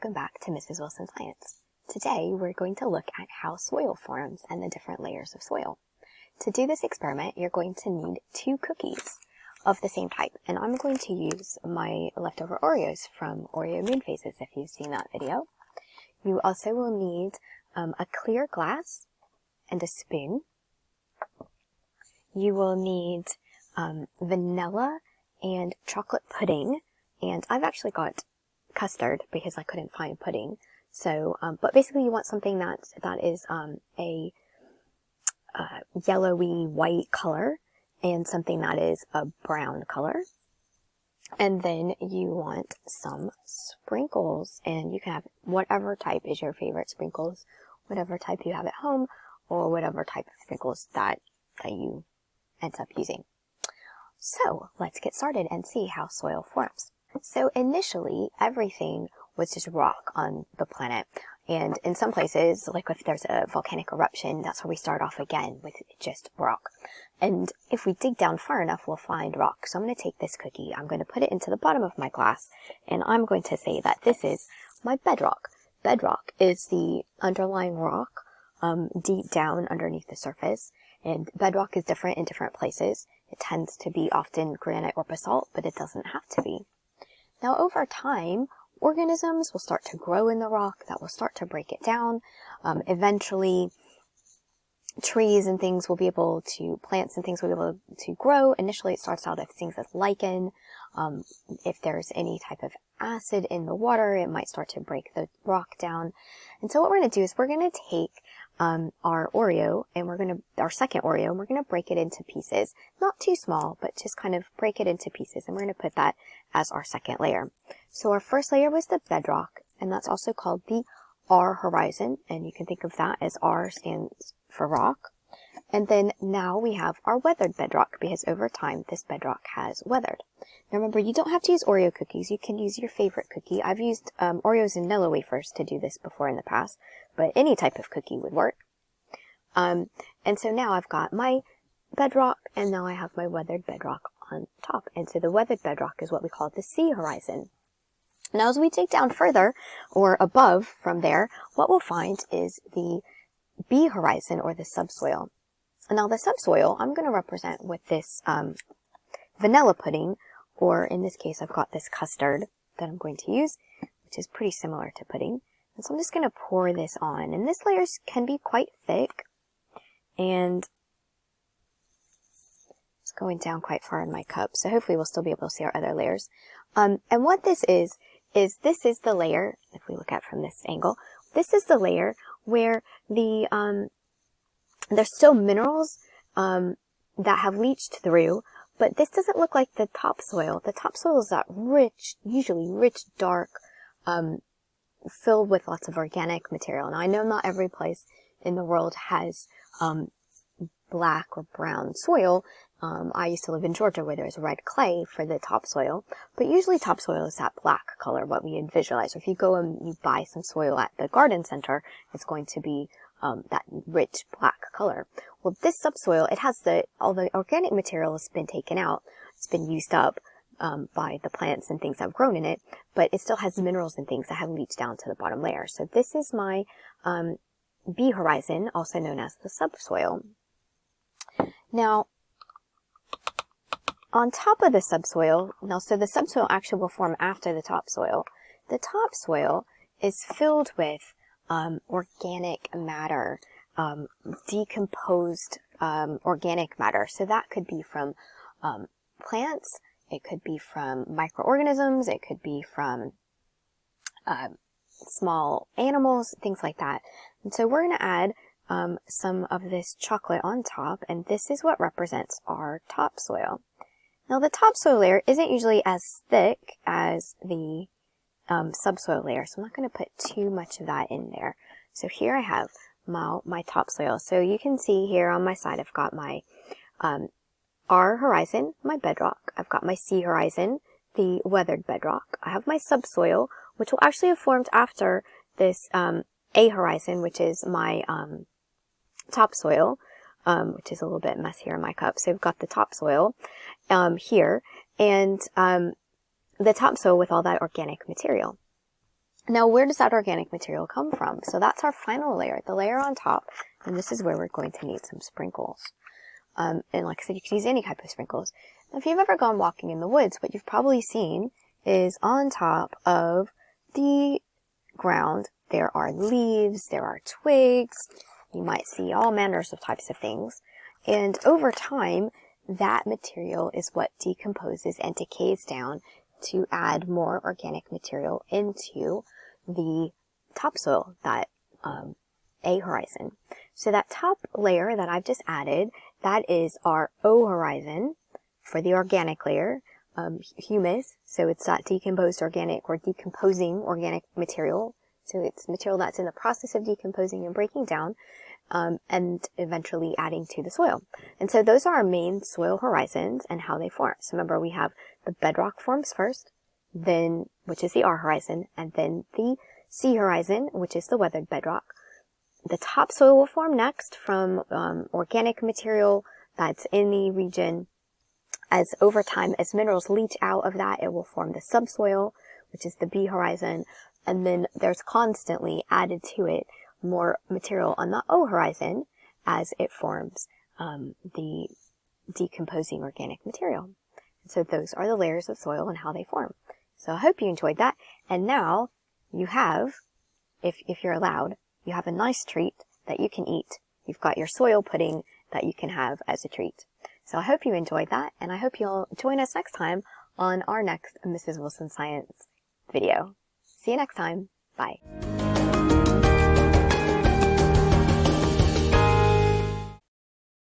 welcome back to Mrs. Wilson Science. Today we're going to look at how soil forms and the different layers of soil. To do this experiment, you're going to need 2 cookies of the same type, and I'm going to use my leftover Oreos from Oreo Moon Phases if you've seen that video. You also will need a clear glass and a spoon. You will need vanilla and chocolate pudding, and I've actually got custard because I couldn't find pudding. So, but basically you want something that is a yellowy white color and something that is a brown color. And then you want some sprinkles, and you can have whatever type is your favorite sprinkles, whatever type you have at home, or whatever type of sprinkles that you end up using. So let's get started and see how soil forms. So initially, everything was just rock on the planet. And in some places, like if there's a volcanic eruption, that's where we start off again with just rock. And if we dig down far enough, we'll find rock. So I'm going to take this cookie, I'm going to put it into the bottom of my glass, and I'm going to say that this is my bedrock. Bedrock is the underlying rock deep down underneath the surface. And bedrock is different in different places. It tends to be often granite or basalt, but it doesn't have to be. Now, over time, organisms will start to grow in the rock that will start to break it down. Eventually, trees and things will be able to, plants and things will be able to grow. Initially, it starts out as things as lichen. If there's any type of acid in the water, it might start to break the rock down. And so what we're going to do is we're going to take our Oreo, and our second Oreo, and we're going to break it into pieces. Not too small, but just kind of break it into pieces, and we're going to put that as our second layer. So our first layer was the bedrock, and that's also called the R horizon, and you can think of that as R stands for rock. And then now we have our weathered bedrock, because over time this bedrock has weathered. Now remember, you don't have to use Oreo cookies. You can use your favorite cookie. I've used Oreos and Nilla wafers to do this before in the past, but any type of cookie would work. And so now I've got my bedrock, and now I have my weathered bedrock on top. And so the weathered bedrock is what we call the C horizon. Now as we dig down further, or above from there, what we'll find is the B horizon, or the subsoil. Now the subsoil I'm going to represent with this vanilla pudding, or in this case I've got this custard that I'm going to use, which is pretty similar to pudding. And so I'm just going to pour this on, and this layer can be quite thick, and it's going down quite far in my cup, so hopefully we'll still be able to see our other layers. And what this is this is the layer, if we look at it from this angle, this is the layer where there's still minerals that have leached through, but this doesn't look like the topsoil. The topsoil is that rich, usually rich, dark, filled with lots of organic material. Now I know not every place in the world has black or brown soil. I used to live in Georgia where there's red clay for the topsoil, but usually topsoil is that black color, what we visualize. Or if you go and you buy some soil at the garden center, it's going to be that rich black color. Well, this subsoil, it has all the organic material has been taken out. It's been used up by the plants and things that have grown in it, but it still has minerals and things that have leached down to the bottom layer. So this is my B horizon, also known as the subsoil. Now, on top of the subsoil, so the subsoil actually will form after the topsoil. The topsoil is filled with organic matter, decomposed organic matter. So that could be from plants, it could be from microorganisms, it could be from small animals, things like that. And so we're going to add some of this chocolate on top, and this is what represents our topsoil. Now the topsoil layer isn't usually as thick as the subsoil layer, so I'm not going to put too much of that in there. So here I have my topsoil. So you can see here on my side I've got my R horizon, my bedrock. I've got my C horizon, the weathered bedrock. I have my subsoil, which will actually have formed after this A horizon, which is my topsoil, which is a little bit messier in my cup. So we've got the topsoil here, and the topsoil with all that organic material. Now, where does that organic material come from? So that's our final layer, the layer on top, and this is where we're going to need some sprinkles. And like I said, you can use any type of sprinkles. Now, if you've ever gone walking in the woods, what you've probably seen is on top of the ground, there are leaves, there are twigs, you might see all manners of types of things. And over time, that material is what decomposes and decays down to add more organic material into the topsoil, that A horizon. So that top layer that I've just added, that is our O horizon for the organic layer, humus. So it's that decomposed organic or decomposing organic material. So it's material that's in the process of decomposing and breaking down, and eventually adding to the soil. And so those are our main soil horizons and how they form. So remember, we have the bedrock forms first, then, which is the R horizon, and then the C horizon, which is the weathered bedrock. The topsoil will form next from organic material that's in the region. As over time, as minerals leach out of that, it will form the subsoil, which is the B horizon. And then there's constantly added to it more material on the O horizon as it forms the decomposing organic material. And so those are the layers of soil and how they form. So I hope you enjoyed that. And now you have, if you're allowed, you have a nice treat that you can eat. You've got your soil pudding that you can have as a treat. So I hope you enjoyed that, and I hope you'll join us next time on our next Mrs. Wilson Science video. See you next time. Bye.